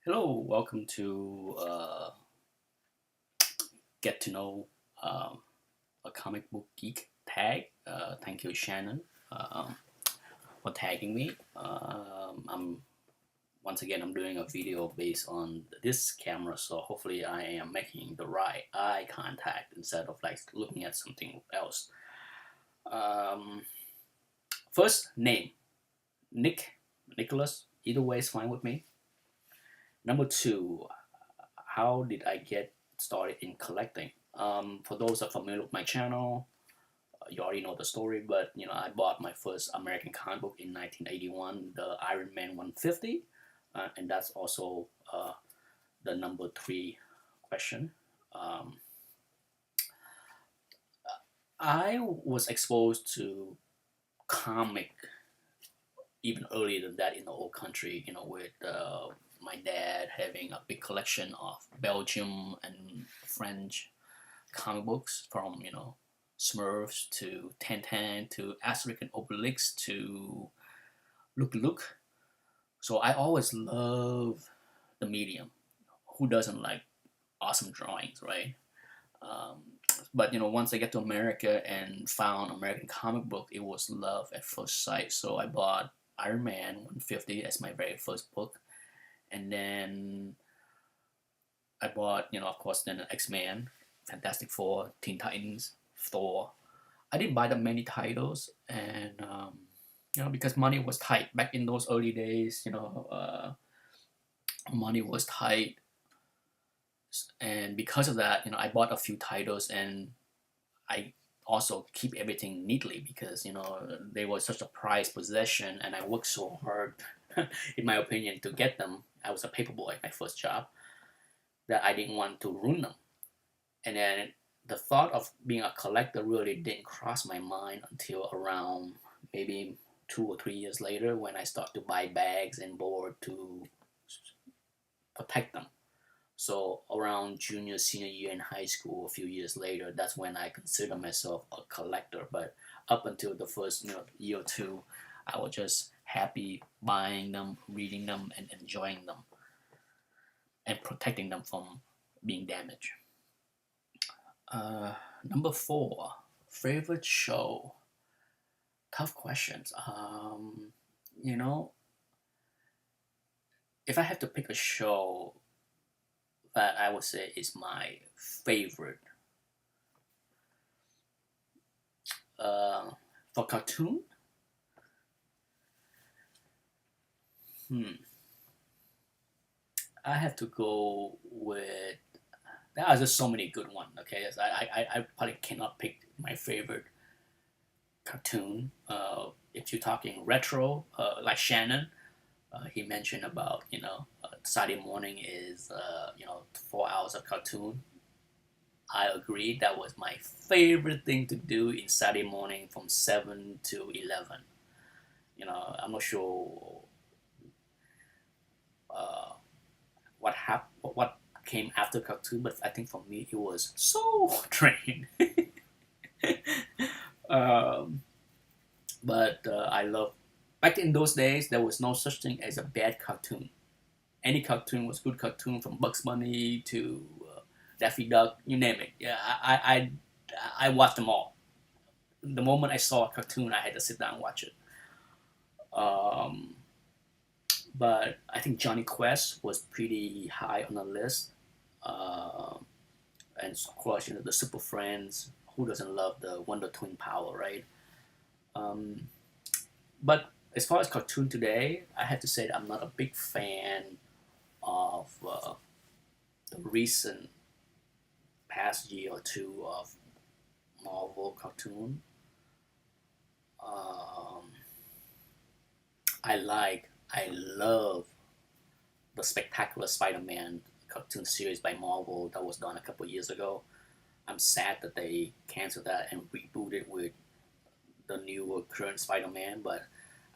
Hello, welcome to Get to Know a Comic Book Geek tag. Thank you, Shannon, um, for tagging me. I'm once again I'm doing a video based on this camera, so hopefully I am making the right eye contact instead of like looking at something else. Um, First name Nick, Nicholas. Either way is fine with me. Number two, how did I get started in collecting? For those that are familiar with my channel, you already know the story, but I bought my first American comic book in 1981, the Iron Man 150, and that's also the number three question. Um, I was exposed to comic even earlier than that in the old country, with my dad having a big collection of Belgium and French comic books from Smurfs to Tintin to Asterix and Obelix to Look Look. So I always love the medium. Who doesn't like awesome drawings, right? Um, but once I get to America and found American comic book, it was love at first sight. So I bought Iron Man 150 as my very first book, and then I bought, of course, then X-Men, Fantastic Four, Teen Titans, Thor. I didn't buy that many titles, and because money was tight back in those early days. Money was tight, and because of that, I bought a few titles, and I also keep everything neatly because they were such a prized possession, and I worked so hard, in my opinion, to get them. I was a paperboy, my first job, that I didn't want to ruin them. And then the thought of being a collector really didn't cross my mind until around maybe 2 or 3 years later when I start to buy bags and board to protect them. So around junior, senior year in high school, a few years later, that's when I consider myself a collector. But up until the first year or two, I was just happy buying them, reading them, and enjoying them, and protecting them from being damaged. Number four, favorite show. Tough questions. You know, if I have to pick a show that I would say is my favorite, uh, for cartoon, hmm, I have to go with. There are just so many good ones. Okay, yes, I probably cannot pick my favorite cartoon. If you're talking retro, like Shannon, he mentioned about Saturday morning is 4 hours of cartoon. I agree. That was my favorite thing to do in Saturday morning from 7 to 11. I'm not sure uh, what came after cartoon, but I think for me it was Soul Train. um, but I love. Back in those days, there was no such thing as a bad cartoon. Any cartoon was good cartoon, from Bugs Bunny to Daffy Duck, you name it. Yeah, I watched them all. The moment I saw a cartoon, I had to sit down and watch it. Um, but I think Johnny Quest was pretty high on the list. Uh, and of course, the Super Friends. Who doesn't love the Wonder Twin power, right? Um, but as far as cartoon today, I have to say that I'm not a big fan of the recent past year or two of Marvel cartoon. Um, I love the Spectacular Spider-Man cartoon series by Marvel that was done a couple of years ago. I'm sad that they canceled that and rebooted with the new current Spider-Man, but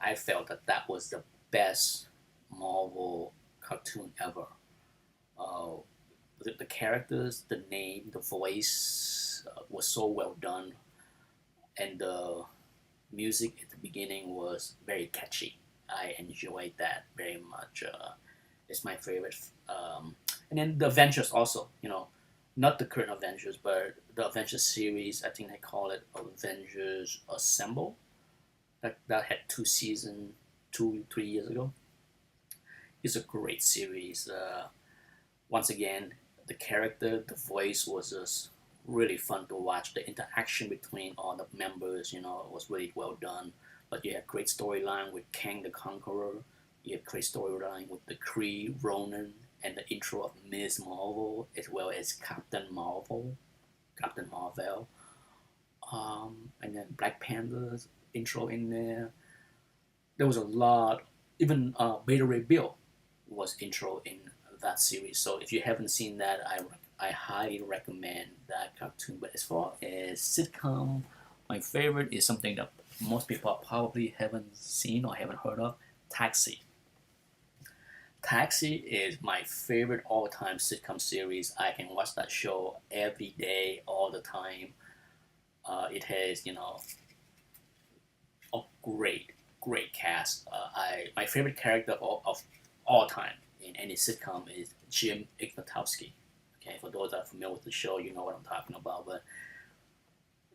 I felt that that was the best Marvel cartoon ever. Uh, the characters, the name, the voice was so well done, and the music at the beginning was very catchy. I enjoyed that very much. is my favorite. And then the Avengers also, not the current Avengers, but the Avengers series. I think they call it Avengers Assemble. That had 2 seasons, 2 3 years ago. It's a great series. Once again, the character, the voice was just really fun to watch. The interaction between all the members, was really well done. But you had great storyline with Kang the Conqueror. You had great storyline with the Kree, Ronan, and the intro of Ms. Marvel, as well as Captain Marvel, and then Black Panther's intro in there. There was a lot. Even Beta Ray Bill was intro in that series. So if you haven't seen that, I highly recommend that cartoon. But as far as sitcom, my favorite is something that most people probably haven't seen or haven't heard of. Taxi. Taxi is my favorite all-time sitcom series. I can watch that show every day, all the time. It has, a great cast. My favorite character of all time in any sitcom is Jim Ignatowski. Okay, for those that are familiar with the show, you know what I'm talking about. But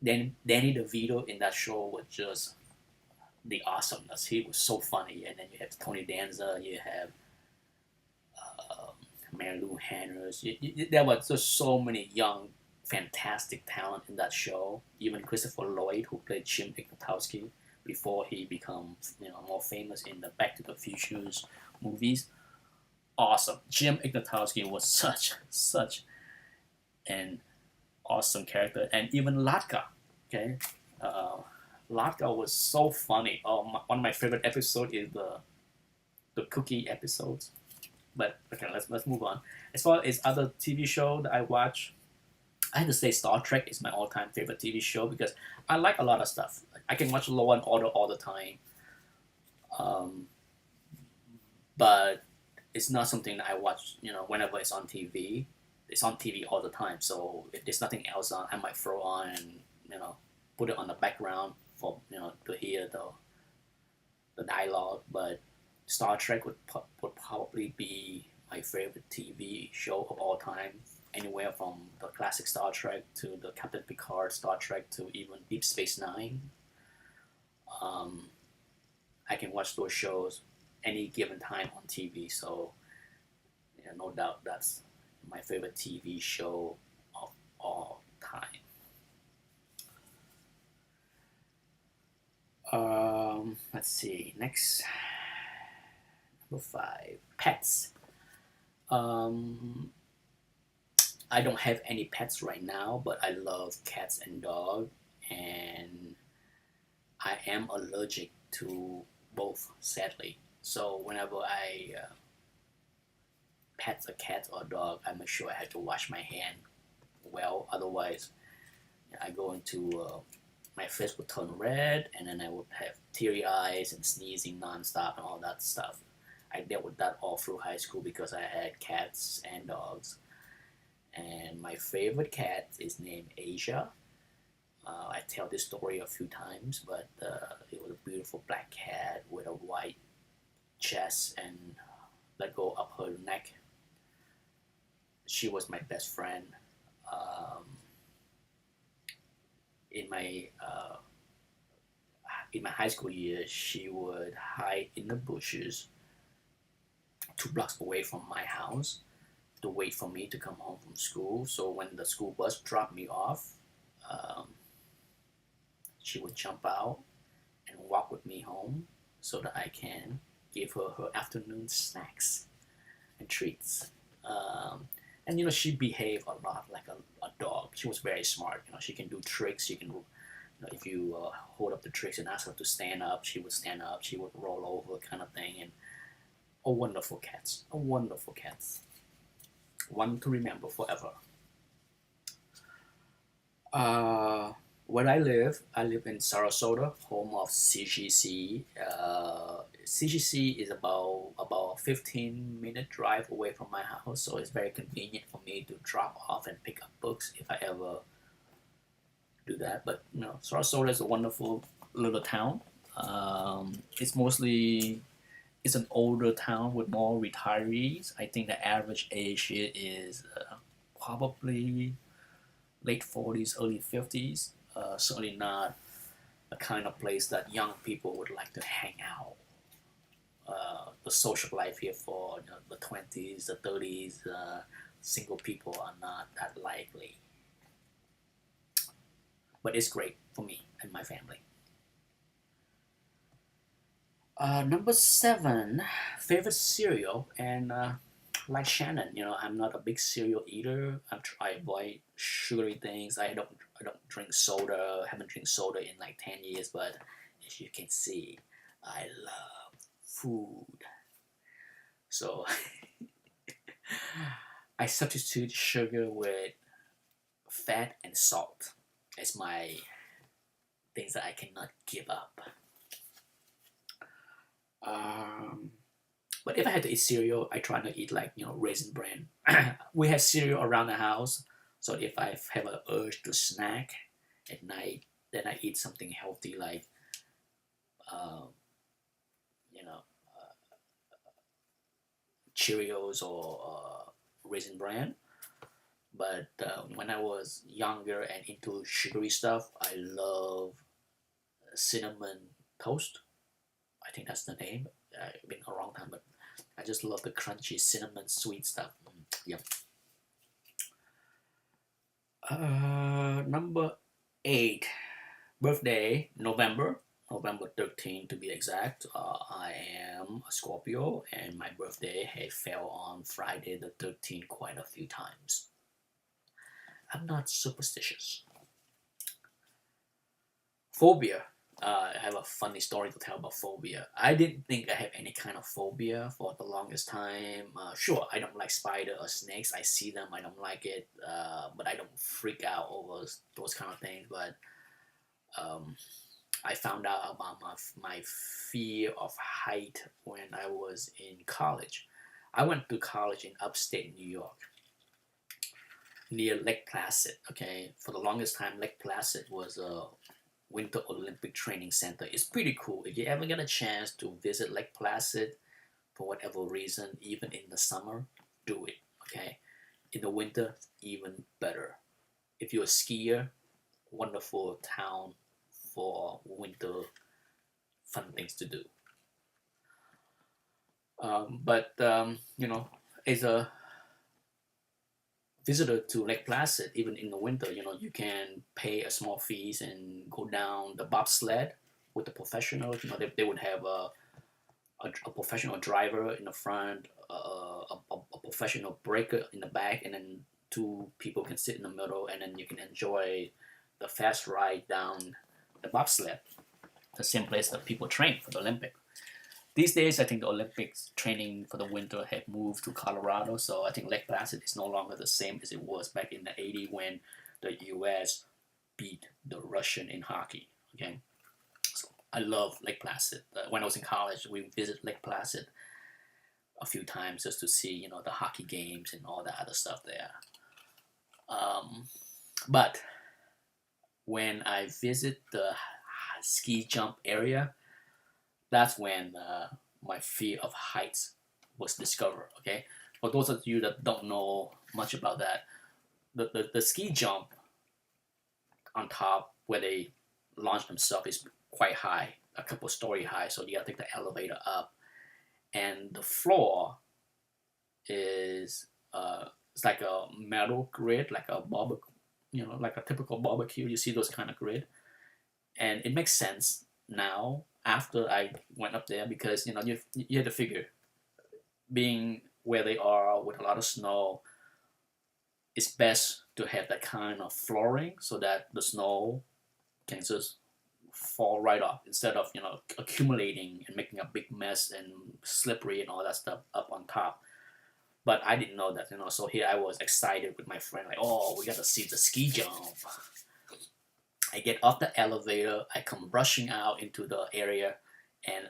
then Danny DeVito in that show was just the awesomeness. He was so funny. And then you have Tony Danza, you have Mary Lou Hanners. There was just so many young, fantastic talent in that show. Even Christopher Lloyd, who played Jim Ignatowski before he became more famous in the Back to the Futures movies. Awesome. Jim Ignatowski was such an awesome character, and even Latka. Okay, Latka was so funny. One of my favorite episodes is the cookie episodes. But okay, let's move on. As far as other TV show that I watch, I have to say Star Trek is my all-time favorite TV show because I like a lot of stuff. I can watch Law and Order all the time, but it's not something that I watch. Whenever it's on TV, it's on TV all the time. So if there's nothing else on, I might throw on and put it on the background for to hear the dialogue. But Star Trek would probably be my favorite TV show of all time. Anywhere from the classic Star Trek to the Captain Picard Star Trek to even Deep Space Nine. I can watch those shows any given time on TV. So, no doubt that's my favorite TV show of all time. Let's see. Next, number 5, pets. I don't have any pets right now, but I love cats and dogs, and I am allergic to both, sadly. So whenever I pet a cat or dog, I make sure I have to wash my hand well. Otherwise, I go into my face would turn red, and then I would have teary eyes and sneezing nonstop and all that stuff. I dealt with that all through high school because I had cats and dogs. And my favorite cat is named Asia. I tell this story a few times, but it was a beautiful black cat with a white chest and let go up her neck. She was my best friend. In my high school years, she would hide in the bushes 2 blocks away from my house to wait for me to come home from school. So when the school bus dropped me off, she would jump out and walk with me home so that I can give her her afternoon snacks and treats. And she behaved a lot like a dog. She was very smart. She can do tricks. She can, if you hold up the tricks and ask her to stand up, she would stand up. She would roll over, kind of thing. And a wonderful cat. A wonderful cat. One to remember forever. Where I live in Sarasota, home of CGC. CGC is about a 15-minute drive away from my house, so it's very convenient for me to drop off and pick up books if I ever do that. But Sarasota is a wonderful little town. It's it's an older town with more retirees. I think the average age here is probably late 40s, early 50s. Certainly not a kind of place that young people would like to hang out. The social life here for the 20s, the 30s, single people are not that likely. But it's great for me and my family. Number seven, favorite cereal, and like Shannon, I'm not a big cereal eater. I avoid sugary things. I don't drink soda. Haven't drank soda in like 10 years. But as you can see, I love food. So I substitute sugar with fat and salt as my things that I cannot give up. Um, but if I had to eat cereal, I try to eat like Raisin Bran. We have cereal around the house, so if I have an urge to snack at night, then I eat something healthy like um, you know Cheerios or Raisin Bran. But when I was younger and into sugary stuff, I love cinnamon toast. I think that's the name. It's been a long time, but I just love the crunchy cinnamon sweet stuff. Yep. Number eight, birthday, November 13th to be exact. I am a Scorpio, and my birthday had fell on Friday the 13th quite a few times. I'm not superstitious. Phobia. I have a funny story to tell about phobia. I didn't think I had any kind of phobia for the longest time. Sure, I don't like spider or snakes. I see them, I don't like it, but I don't freak out over those kind of things. But um, I found out about my fear of height when I was in college. I went to college in upstate New York, near Lake Placid. Okay, for the longest time, Lake Placid was a Winter Olympic Training Center. It's pretty cool. If you ever get a chance to visit Lake Placid for whatever reason, even in the summer, do it. Okay, in the winter, even better. If you're a skier, wonderful town for winter fun things to do. But as a visitor to Lake Placid, even in the winter, you can pay a small fees and go down the bobsled with the professionals. They would have a professional driver in the front, a professional breaker in the back, and then two people can sit in the middle, and then you can enjoy the fast ride down the bobsled, the same place that people train for the Olympic. These days, I think the Olympics training for the winter have moved to Colorado, so I think Lake Placid is no longer the same as it was back in the '80s when the U.S. beat the Russian in hockey. Okay, so I love Lake Placid. When I was in college, we visited Lake Placid a few times just to see the hockey games and all that other stuff there. Um, but when I visit the ski jump area, that's when my fear of heights was discovered. Okay, for those of you that don't know much about that, the ski jump on top where they launch themselves is quite high, a couple story high, so you gotta take the elevator up, and the floor is it's like a metal grid, like a barbecue, like a typical barbecue. You see those kind of grid, and it makes sense now after I went up there because you have to figure being where they are with a lot of snow, it's best to have that kind of flooring so that the snow can just fall right off instead of accumulating and making a big mess and slippery and all that stuff up on top. But I didn't know that, so here I was excited with my friend, like, oh, we got to see the ski jump. I get off the elevator, I come rushing out into the area, and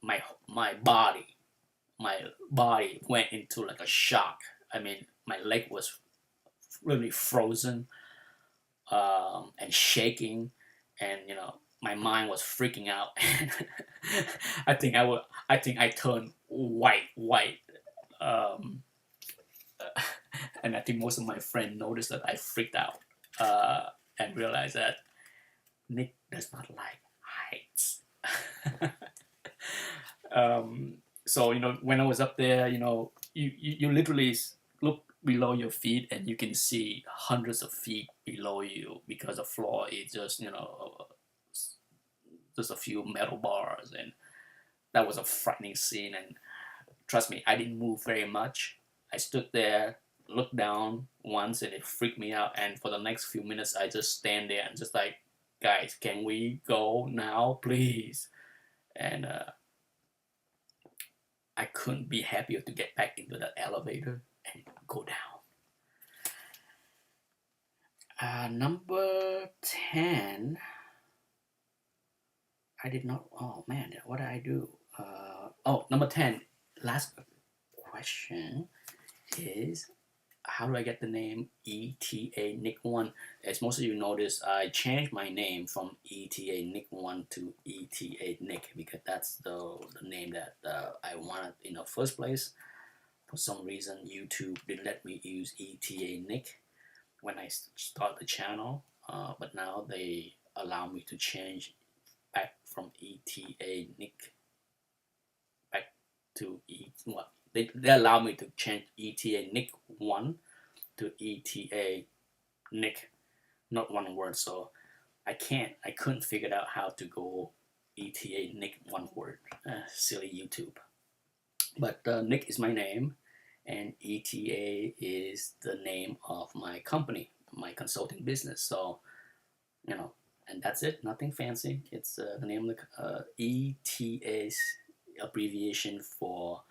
my my body my body went into like a shock. I mean, my leg was really frozen and shaking, and my mind was freaking out, and I think I turned white, um, and I think most of my friends noticed that I freaked out, and realized that Nick does not like heights. So when I was up there, you literally look below your feet and you can see hundreds of feet below you because the floor is just just a few metal bars, and that was a frightening scene. And trust me, I didn't move very much. I stood there, looked down once, and it freaked me out. And for the next few minutes, I just stand there and just like, guys, can we go now, please? And I couldn't be happier to get back into that elevator and go down. Number 10, I did not, oh man, what did I do? Number 10, last question is, how do I get the name ETA Nick One? As most of you notice, I changed my name from ETA Nick One to ETA Nick because that's the name that I wanted in the first place. For some reason, YouTube didn't let me use ETA Nick when I start the channel, but now they allow me to change back from ETA Nick back to they allow me to change ETA Nick 1 to ETA Nick, not one word. So I couldn't figure out how to go ETA Nick one word. Silly YouTube. But Nick is my name, and ETA is the name of my company, my consulting business. So, and that's it. Nothing fancy. It's the name of the ETA's abbreviation for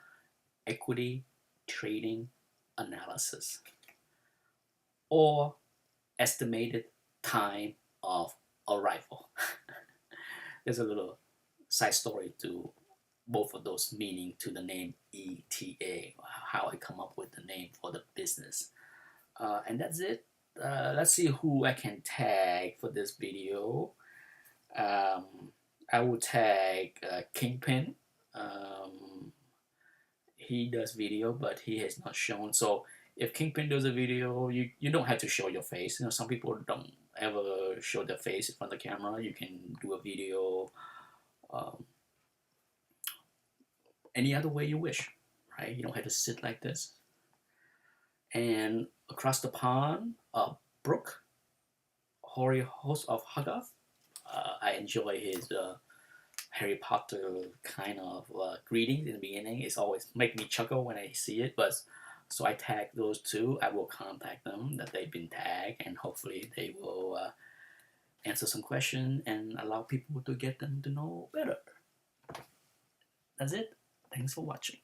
Equity Trading Analysis, or estimated time of arrival. There's a little side story to both of those meaning to the name ETA, how I come up with the name for the business. And that's it. Let's see who I can tag for this video. I will tag Kingpin. He does video, but he has not shown. So if Kingpin does a video, you don't have to show your face. Some people don't ever show their face in front of the camera. You can do a video any other way you wish, right? You don't have to sit like this. And across the pond, Brooke, host of Hoggoth. I enjoy his Harry Potter kind of greetings in the beginning. It's always make me chuckle when I see it. But so I tag those two. I will contact them that they've been tagged, and hopefully they will answer some questions and allow people to get them to know better. That's it. Thanks for watching.